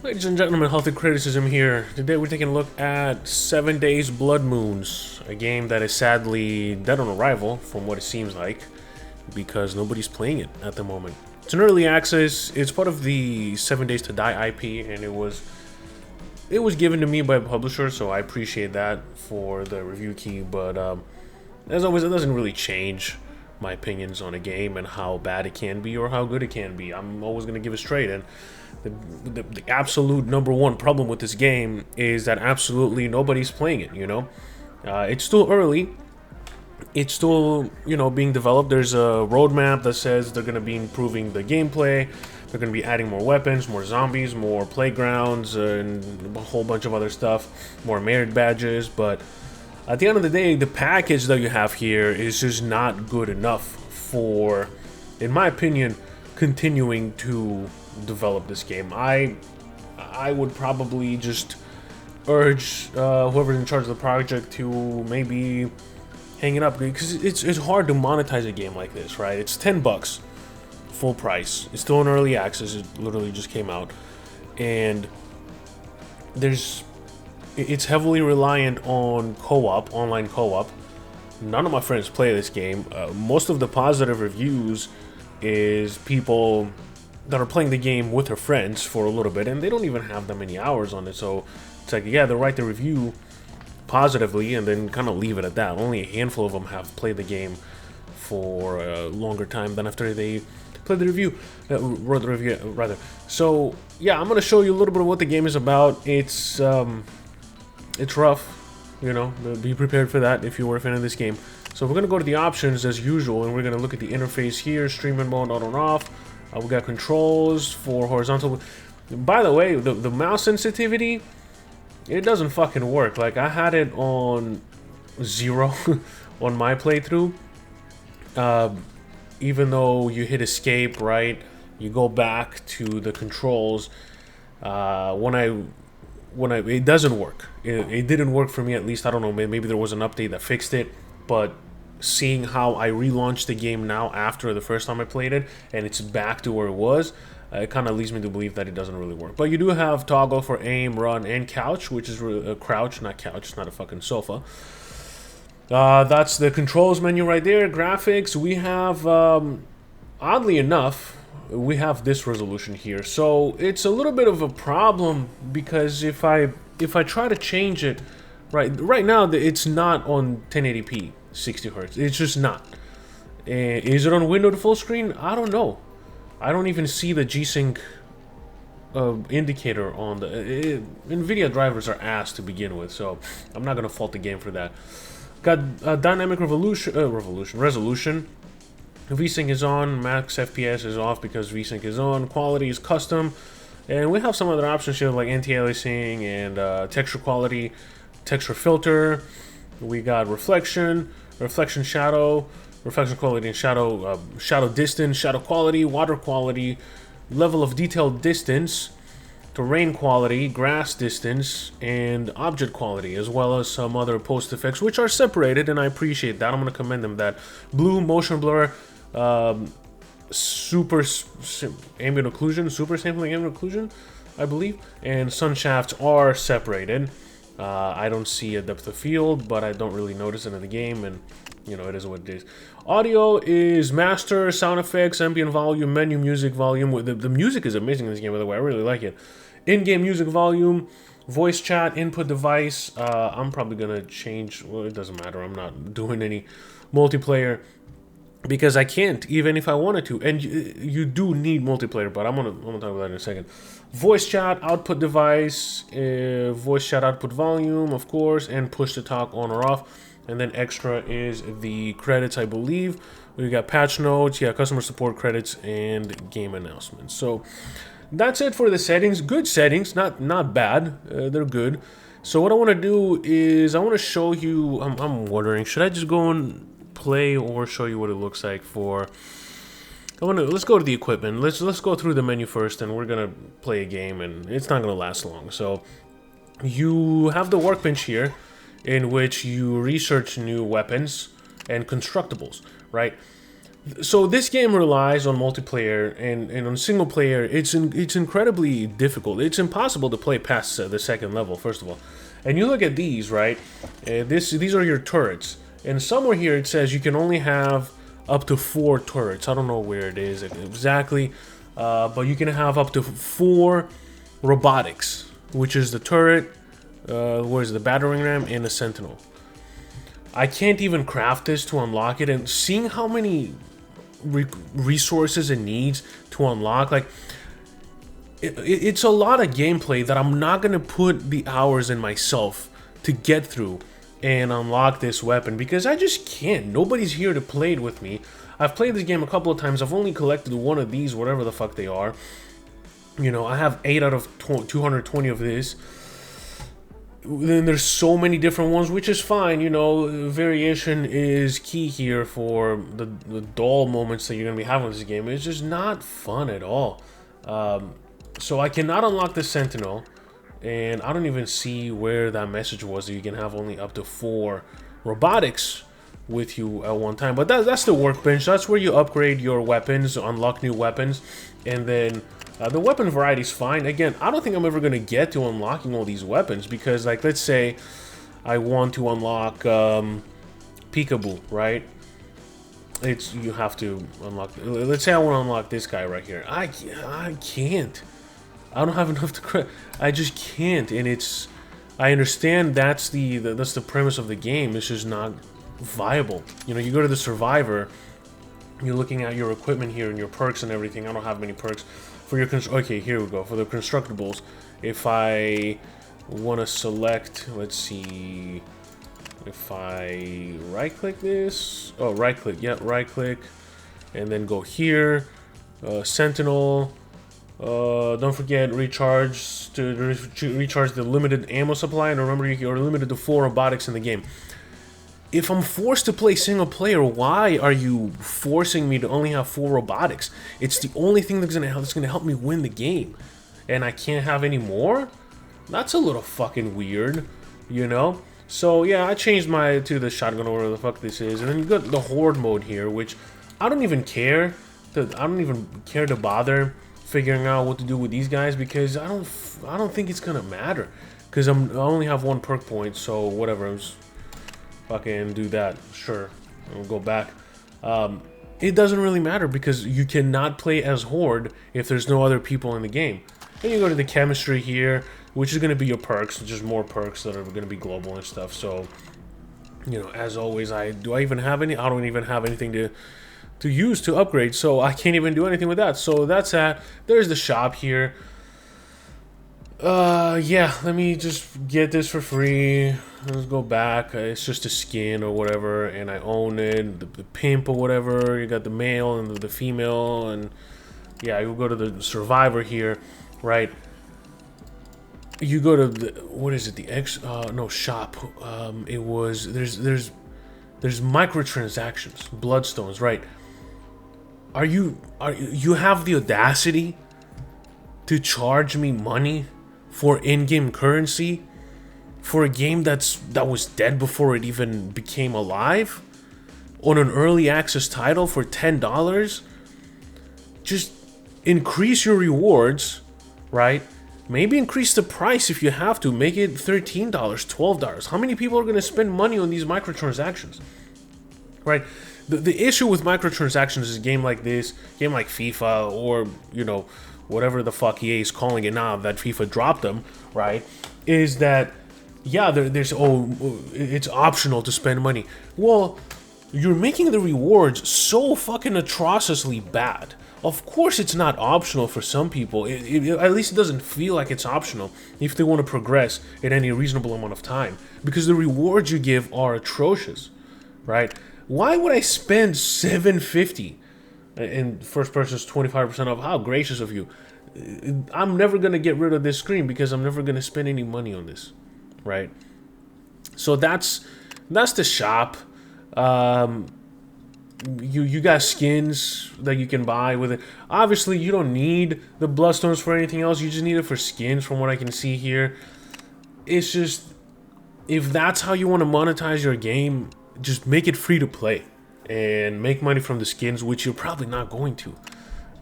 Ladies and gentlemen, Healthy Criticism here. Today we're taking a look at 7 Days Blood Moons, a game that is sadly dead on arrival from what it seems like, because nobody's playing it at the moment. It's an early access, it's part of the 7 Days to Die IP, and it was given to me by a publisher, so I appreciate that for the review key, but as always, it doesn't really change my opinions on a game and how bad it can be or how good it can be. I'm always going to give it straight, and the absolute number one problem with this game is that absolutely nobody's playing it, you know? It's still early. It's still, being developed. There's a roadmap that says they're going to be improving the gameplay. They're going to be adding more weapons, more zombies, more playgrounds, and a whole bunch of other stuff, more merit badges, but at the end of the day, the package that you have here is just not good enough for, in my opinion, continuing to develop this game. I would probably just urge whoever's in charge of the project to maybe hang it up, because it's hard to monetize a game like this, right? It's $10 full price. It's still in early access. It literally just came out, and it's heavily reliant on co-op, online co-op. None of my friends play this game. Most of the positive reviews is people that are playing the game with their friends for a little bit, and they don't even have that many hours on it. So it's like, yeah, they'll write the review positively and then kind of leave it at that. Only a handful of them have played the game for a longer time than after they played the review, wrote the review rather. So yeah, I'm gonna show you a little bit of what the game is about. It's rough, be prepared for that if you were a fan of this game. So we're gonna go to the options as usual, and we're gonna look at the interface here, streaming mode, on and off. We got controls for horizontal. By the way, the mouse sensitivity, it doesn't fucking work. Like, I had it on 0 on my playthrough. Even though you hit escape, right, you go back to the controls. It doesn't work. It didn't work for me, at least. I don't know, maybe there was an update that fixed it, but seeing how I relaunched the game now after the first time I played it, and it's back to where it was, it kind of leads me to believe that it doesn't really work. But you do have toggle for aim, run, and couch, which is crouch, not couch. It's not a fucking sofa. That's the controls menu right there. Graphics, we have, oddly enough, we have this resolution here. So it's a little bit of a problem, because if I try to change it, right now it's not on 1080p 60 hertz. It's just not. Is it on window to full screen? I don't know. I don't even see the G-Sync indicator on the NVIDIA drivers are ass to begin with, so I'm not gonna fault the game for that. Got dynamic resolution. VSync is on, max FPS is off because VSync is on, quality is custom, and we have some other options here like anti-aliasing and texture quality, texture filter. We got reflection shadow, reflection quality and shadow distance, shadow quality, water quality, level of detail distance, terrain quality, grass distance, and object quality, as well as some other post effects, which are separated, and I appreciate that. I'm going to commend them that. Blue, motion blur, super ambient occlusion, super sampling ambient occlusion, I believe, and sun shafts are separated. I don't see a depth of field, but I don't really notice it in the game, and it is what it is. Audio is master, sound effects, ambient volume, menu music volume. The music is amazing in this game, by the way. I really like it. In-game music volume, voice chat, input device. I'm probably gonna change. Well, it doesn't matter. I'm not doing any multiplayer because I can't, even if I wanted to. And you do need multiplayer, but I'm gonna talk about that in a second. Voice chat, output device, voice chat output volume, of course, and push to talk on or off. And then extra is the credits, I believe. We got patch notes, yeah, customer support credits, and game announcements. So that's it for the settings. Good settings, not bad. They're good. So what I want to do is I want to show you. I'm wondering, should I just go and play or show you what it looks like for? Let's go to the equipment. Let's go through the menu first, and we're gonna play a game, and it's not gonna last long. So you have the workbench here, in which you research new weapons and constructibles, right? So this game relies on multiplayer, and on single player, it's incredibly difficult. It's impossible to play past the second level, first of all. And you look at these, right? These are your turrets, and somewhere here it says you can only have up to 4 turrets. I don't know where it is exactly, but you can have up to 4 robotics, which is the turret, what is it, the battering ram, and the sentinel. I can't even craft this to unlock it, and seeing how many resources it needs to unlock, like it's a lot of gameplay that I'm not gonna put the hours in myself to get through and unlock this weapon, because I just can't. Nobody's here to play it with me. I've played this game a couple of times. I've only collected one of these, whatever the fuck they are. You know, I have 8 out of 220 of this. Then there's so many different ones, which is fine. You know, variation is key here for the dull moments that you're gonna be having with this game. It's just not fun at all. So I cannot unlock the Sentinel, and I don't even see where that message was that you can have only up to 4 robotics with you at one time. But that's the workbench. That's where you upgrade your weapons, unlock new weapons, and then the weapon variety is fine. Again, I don't think I'm ever going to get to unlocking all these weapons, because, like, let's say I want to unlock Peekaboo, right? You have to unlock. Let's say I want to unlock this guy right here. I can't. I don't have enough to. I just can't, and it's. I understand that's the premise of the game. It's just not viable. You know, you go to the Survivor. You're looking at your equipment here and your perks and everything. I don't have many perks. For your okay, here we go. For the constructibles, if I want to select, let's see, if I right-click this, oh, right-click, yeah, right-click, and then go here, Sentinel. Don't forget recharge to recharge the limited ammo supply, and remember you're limited to 4 robotics in the game. If I'm forced to play single player, why are you forcing me to only have 4 robotics? It's the only thing that's gonna help me win the game, and I can't have any more? That's a little fucking weird, you know? So yeah, I changed to the shotgun or whatever the fuck this is, and then you got the horde mode here, which I don't even care to bother figuring out what to do with these guys, because I don't think it's gonna matter, because I only have 1 perk point, so whatever. I'm just fucking do that. Sure, I'll go back. It doesn't really matter, because you cannot play as Horde if there's no other people in the game. Then you go to the chemistry here, which is going to be your perks, just more perks that are going to be global and stuff. So, you know, as always, do I even have any? I don't even have anything to use to upgrade, so I can't even do anything with that. So that's that. There's the shop here. Yeah, let me just get this for free. Let's go back. It's just a skin or whatever, and I own it. The pimp or whatever. You got the male and the female, and yeah, you go to the Survivor here, right? You go to the, what is it? The no, shop. It was there's microtransactions, bloodstones, right? You have the audacity to charge me money for in-game currency for a game that was dead before it even became alive, on an early access title for $10? Just increase your rewards, right? Maybe increase the price if you have to. Make it $13, $12. How many people are going to spend money on these microtransactions, right? The issue with microtransactions is a game like this, game like FIFA, or, you know, whatever the fuck EA is calling it now that FIFA dropped them, right? Is that, yeah, it's optional to spend money. Well, you're making the rewards so fucking atrociously bad. Of course it's not optional for some people. At least it doesn't feel like it's optional if they want to progress in any reasonable amount of time, because the rewards you give are atrocious, right? Why would I spend $7.50 in first person's 25% off? How gracious of you. I'm never going to get rid of this screen, because I'm never going to spend any money on this, right? So that's the shop. You got skins that you can buy with it. Obviously, you don't need the bloodstones for anything else. You just need it for skins, from what I can see here. It's just, if that's how you want to monetize your game, just make it free to play. and make money from the skins, which you're probably not going to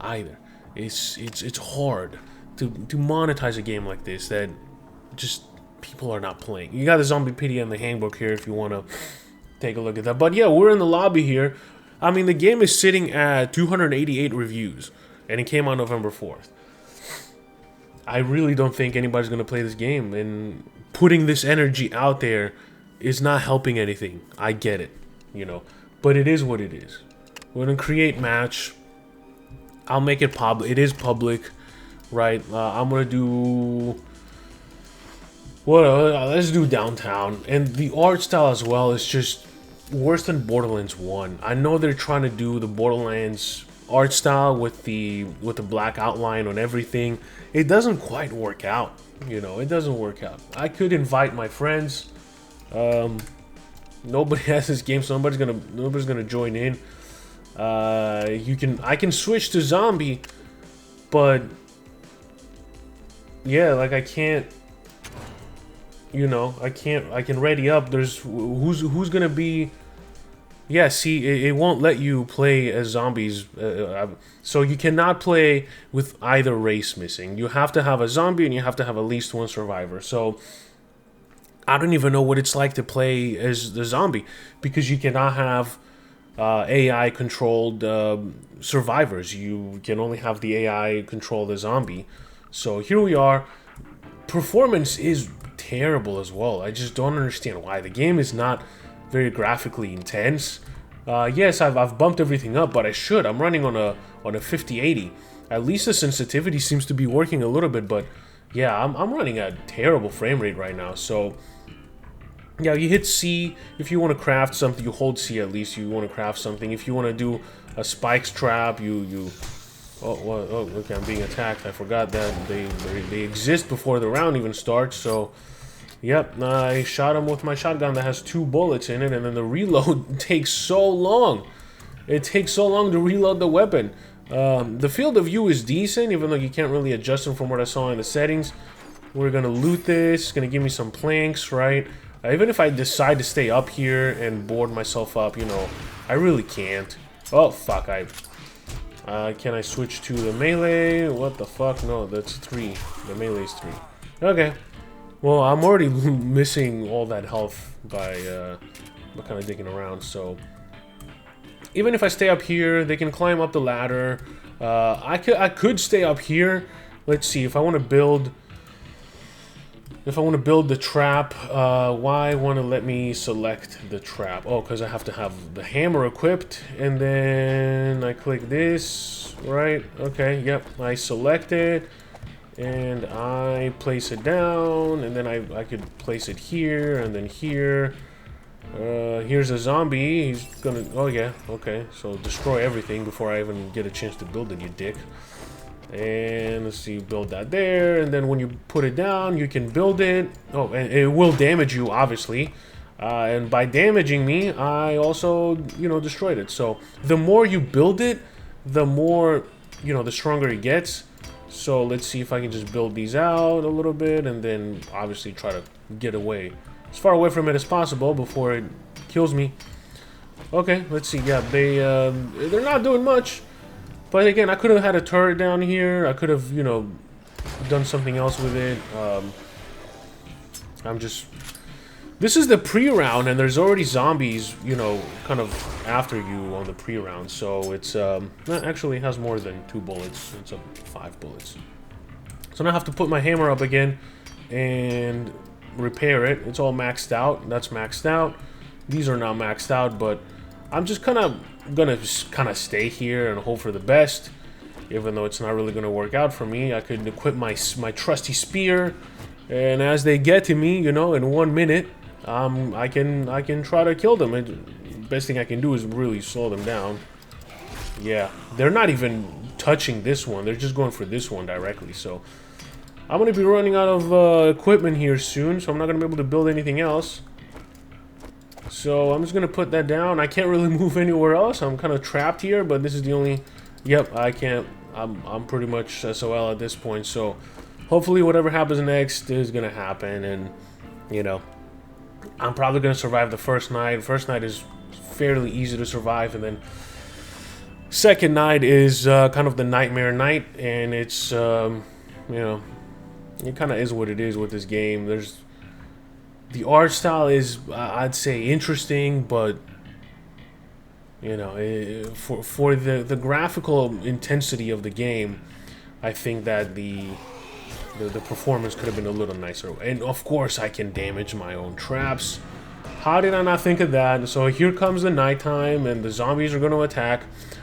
either. It's hard to monetize a game like this that just people are not playing. You got the Zombiepedia and the handbook here if you want to take a look at that. But yeah, we're in the lobby here. I mean, the game is sitting at 288 reviews, and it came out November 4th. I really don't think anybody's going to play this game, and putting this energy out there is not helping anything. I get it, you know, but it is what it is. We're going to create match. I'll make it public. It is public, right? I'm going to do... let's do downtown. And the art style as well is just worse than Borderlands 1. I know they're trying to do the Borderlands art style with the black outline on everything. It doesn't quite work out, you know. It doesn't work out. I could invite my friends. Nobody has this game, so nobody's gonna join in. I can switch to zombie, but yeah, like I can't. You know, I can ready up. There's who's gonna be. Yeah, see, it won't let you play as zombies. So you cannot play with either race missing. You have to have a zombie and you have to have at least one survivor. So I don't even know what it's like to play as the zombie, because you cannot have AI controlled survivors. You can only have the AI control the zombie. So here we are. Performance is terrible as well. I just don't understand why. The game is not very graphically intense. Yes, I've bumped everything up, but I should. I'm running on a 5080. At least the sensitivity seems to be working a little bit, but yeah, I'm running at a terrible frame rate right now. So yeah, you hit C if you want to craft something. You hold C at least. You want to craft something. If you want to do a spikes trap, oh, okay, I'm being attacked. I forgot that they exist before the round even starts. So yep, I shot him with my shotgun that has 2 bullets in it, and then the reload takes so long. It takes so long to reload the weapon. The field of view is decent, even though you can't really adjust them from what I saw in the settings. We're gonna loot this. It's gonna give me some planks, right? Even if I decide to stay up here and board myself up, you know, I really can't. Oh, fuck, can I switch to the melee? What the fuck? No, that's 3. The melee's 3. Okay. Well, I'm already missing all that health by kind of digging around, so... Even if I stay up here, they can climb up the ladder. I could stay up here. Let's see, if I want to build... If I want to build the trap, why want to let me select the trap? Oh, because I have to have the hammer equipped, and then I click this, right? Okay, yep, I select it, and I place it down, and then I could place it here, and then here. Here's a zombie. He's gonna... Oh, yeah, okay. So destroy everything before I even get a chance to build it, you dick. And let's see, build that there, and then when you put it down, you can build it. Oh, and it will damage you, obviously. And by damaging me, I also, you know, destroyed it. So the more you build it, the more, you know, the stronger it gets. So let's see if I can just build these out a little bit, and then obviously try to get away as far away from it as possible before it kills me. Okay, let's see. Yeah, they're not doing much. But again, I could have had a turret down here. I could have, you know, done something else with it. This is the pre-round, and there's already zombies, you know, kind of after you on the pre-round. So it's, actually has more than 2 bullets. It's 5 bullets. So now I have to put my hammer up again and repair it. It's all maxed out. That's maxed out. These are not maxed out, but I'm just gonna stay here and hope for the best, even though it's not really gonna work out for me. I could equip my trusty spear, and as they get to me, you know, in 1 minute, I can try to kill them. Best thing I can do is really slow them down. Yeah, they're not even touching this one. They're just going for this one directly. So I'm gonna be running out of equipment here soon, so I'm not gonna be able to build anything else. So I'm just gonna put that down. I can't really move anywhere else. I'm kind of trapped here, but this is the only... Yep, I can't... I'm pretty much SOL at this point, so hopefully whatever happens next is gonna happen, and, you know, I'm probably gonna survive the first night. First night is fairly easy to survive. And then second night is kind of the nightmare night, and it's you know, it kind of is what it is with this game. There's the art style is I'd say interesting, but you know, for the graphical intensity of the game, I think that the performance could have been a little nicer. And of course, I can damage my own traps. How did I not think of that? So here comes the nighttime, and the zombies are going to attack.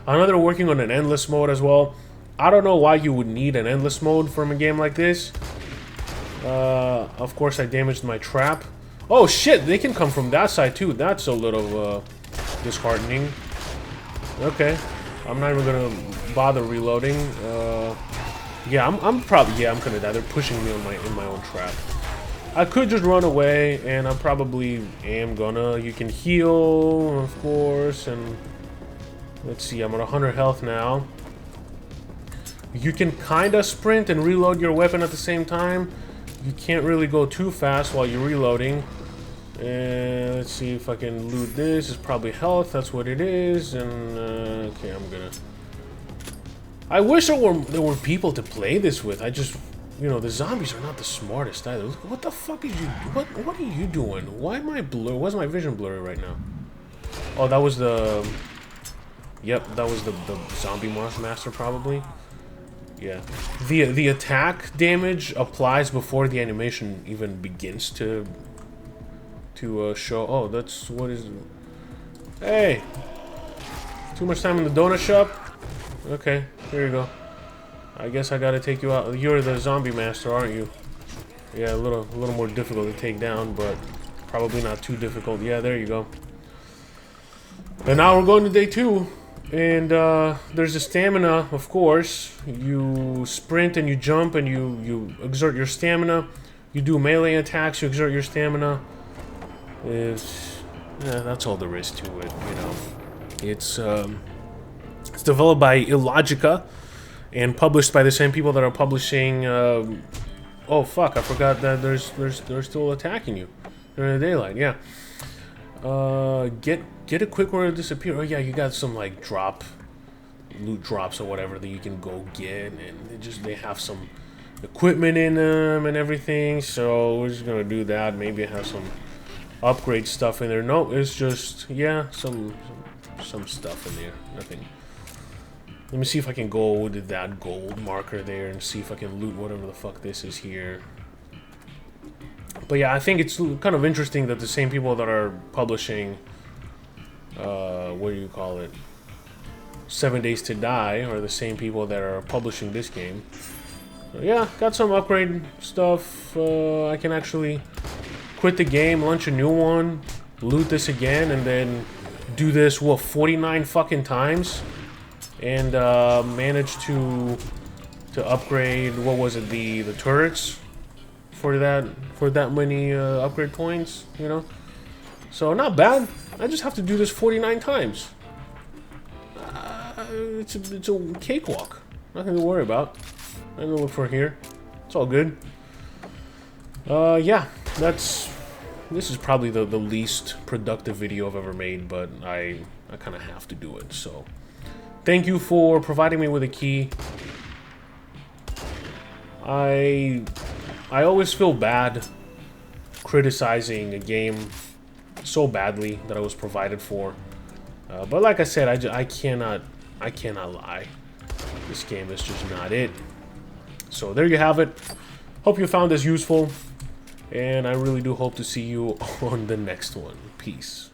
I know they're working on an endless mode as well. I don't know why you would need an endless mode from a game like this. Of course, I damaged my trap. Oh shit, they can come from that side too. That's a little disheartening. Okay, I'm not even gonna bother reloading. Yeah, I'm probably gonna die. They're pushing me in my own trap. I could just run away, and I probably am gonna. You can heal, of course, and let's see. I'm at 100 health now. You can kinda sprint and reload your weapon at the same time. You can't really go too fast while you're reloading. And let's see if I can loot this. It's probably health. That's what it is. And okay, I'm gonna. I wish there were people to play this with. I just, you know, the zombies are not the smartest either. What the fuck is you? What are you doing? Why am I blurry? Why's my vision blurry right now? Oh, that was the. Yep, that was the zombie master probably. Yeah, the attack damage applies before the animation even begins to show. Oh, that's what is. Hey, too much time in the donut shop. Okay, here you go. I guess I gotta take you out. You're the zombie master, aren't you? Yeah, a little more difficult to take down, but probably not too difficult. Yeah, there you go. And now we're going to day 2. And there's the stamina, of course. You sprint and you jump and you exert your stamina. You do melee attacks, you exert your stamina. Yeah, that's all there is to it, you know. It's developed by Illogica and published by the same people that are publishing. Oh fuck! I forgot that they're still attacking you during the daylight. Yeah. Get a quick order to disappear. Oh yeah, you got some like loot drops or whatever that you can go get, and they have some equipment in them and everything. So we're just gonna do that. Maybe have some upgrade stuff in there. No, it's just some stuff in there. Nothing. Let me see if I can go with that gold marker there and see if I can loot whatever the fuck this is here. But yeah, I think it's kind of interesting that the same people that are publishing, what do you call it, 7 Days to Die, are the same people that are publishing this game. So yeah, got some upgrade stuff. I can actually quit the game, launch a new one, loot this again, and then do this, what, 49 fucking times? And manage to upgrade, what was it, the turrets for that many upgrade points, you know? So not bad. I just have to do this 49 times. It's a cakewalk. Nothing to worry about. Nothing to look for here. It's all good. Yeah, this is probably the least productive video I've ever made, but I kind of have to do it, so thank you for providing me with a key. I always feel bad criticizing a game so badly that I was provided for, but like I said, I cannot lie. This game is just not it. So there you have it. Hope you found this useful, and I really do hope to see you on the next one. Peace.